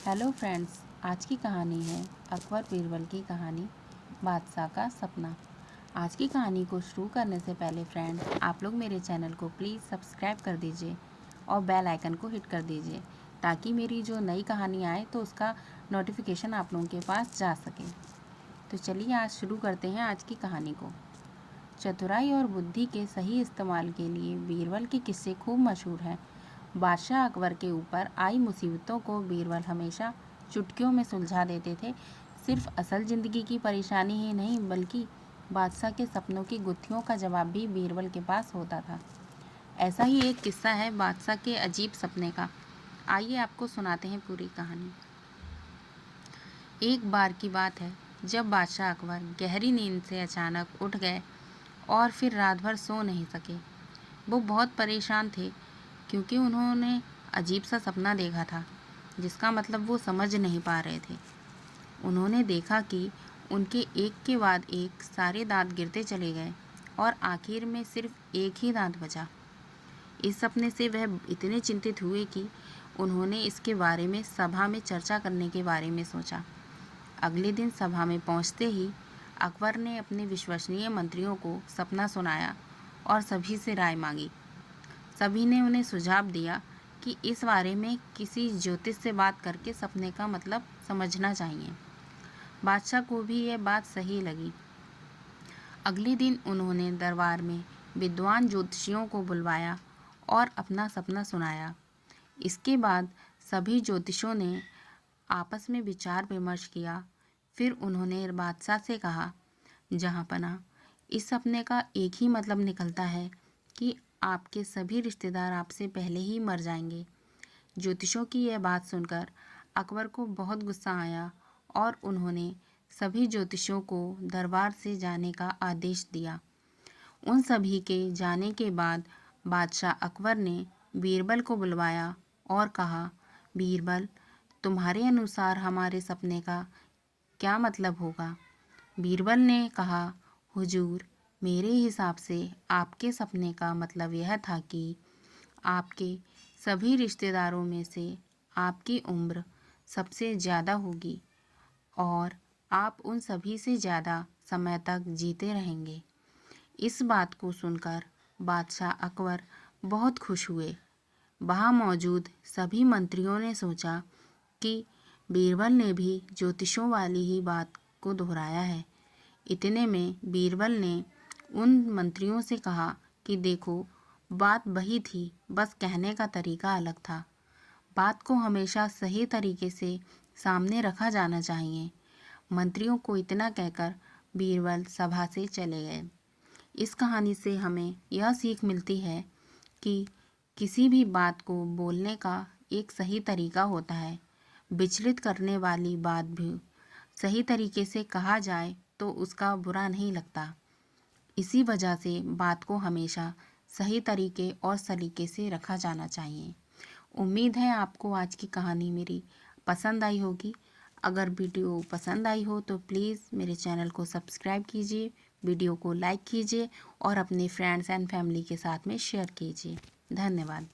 Hello friends, आज की कहानी है अकबर बीरबल की कहानी बादशाह का सपना। आज की कहानी को शुरू करने से पहले फ्रेंड्स, आप लोग मेरे चैनल को प्लीज़ सब्सक्राइब कर दीजिए और बेल आइकन को हिट कर दीजिए ताकि मेरी जो नई कहानी आए तो उसका नोटिफिकेशन आप लोगों के पास जा सके। तो चलिए आज शुरू करते हैं आज की कहानी को। चतुराई और बुद्धि के सही इस्तेमाल के लिए बीरबल के किस्से खूब मशहूर हैं। बादशाह अकबर के ऊपर आई मुसीबतों को बीरबल हमेशा चुटकियों में सुलझा देते थे। सिर्फ असल ज़िंदगी की परेशानी ही नहीं बल्कि बादशाह के सपनों की गुत्थियों का जवाब भी बीरबल के पास होता था। ऐसा ही एक किस्सा है बादशाह के अजीब सपने का। आइए आपको सुनाते हैं पूरी कहानी। एक बार की बात है जब बादशाह अकबर गहरी नींद से अचानक उठ गए और फिर रात भर सो नहीं सके। वो बहुत परेशान थे क्योंकि उन्होंने अजीब सा सपना देखा था जिसका मतलब वो समझ नहीं पा रहे थे। उन्होंने देखा कि उनके एक के बाद एक सारे दांत गिरते चले गए और आखिर में सिर्फ एक ही दांत बचा। इस सपने से वह इतने चिंतित हुए कि उन्होंने इसके बारे में सभा में चर्चा करने के बारे में सोचा। अगले दिन सभा में पहुंचते ही अकबर ने अपने विश्वसनीय मंत्रियों को सपना सुनाया और सभी से राय मांगी। सभी ने उन्हें सुझाव दिया कि इस बारे में किसी ज्योतिष से बात करके सपने का मतलब समझना चाहिए। बादशाह को भी यह बात सही लगी। अगले दिन उन्होंने दरबार में विद्वान ज्योतिषियों को बुलवाया और अपना सपना सुनाया। इसके बाद सभी ज्योतिषों ने आपस में विचार विमर्श किया। फिर उन्होंने बादशाह से कहा, जहाँपनाह, इस सपने का एक ही मतलब निकलता है कि आपके सभी रिश्तेदार आपसे पहले ही मर जाएंगे। ज्योतिषों की यह बात सुनकर अकबर को बहुत गुस्सा आया और उन्होंने सभी ज्योतिषियों को दरबार से जाने का आदेश दिया। उन सभी के जाने के बाद बादशाह अकबर ने बीरबल को बुलवाया और कहा, बीरबल, तुम्हारे अनुसार हमारे सपने का क्या मतलब होगा? बीरबल ने कहा, हुजूर, मेरे हिसाब से आपके सपने का मतलब यह था कि आपके सभी रिश्तेदारों में से आपकी उम्र सबसे ज़्यादा होगी और आप उन सभी से ज़्यादा समय तक जीते रहेंगे। इस बात को सुनकर बादशाह अकबर बहुत खुश हुए। वहाँ मौजूद सभी मंत्रियों ने सोचा कि बीरबल ने भी ज्योतिषों वाली ही बात को दोहराया है। इतने में बीरबल ने उन मंत्रियों से कहा कि देखो, बात वही थी, बस कहने का तरीका अलग था। बात को हमेशा सही तरीके से सामने रखा जाना चाहिए। मंत्रियों को इतना कहकर बीरबल सभा से चले गए। इस कहानी से हमें यह सीख मिलती है कि किसी भी बात को बोलने का एक सही तरीका होता है। विचलित करने वाली बात भी सही तरीके से कहा जाए तो उसका बुरा नहीं लगता। इसी वजह से बात को हमेशा सही तरीके और सलीके से रखा जाना चाहिए। उम्मीद है आपको आज की कहानी मेरी पसंद आई होगी। अगर वीडियो पसंद आई हो तो प्लीज़ मेरे चैनल को सब्सक्राइब कीजिए, वीडियो को लाइक कीजिए और अपने फ्रेंड्स एंड फैमिली के साथ में शेयर कीजिए। धन्यवाद।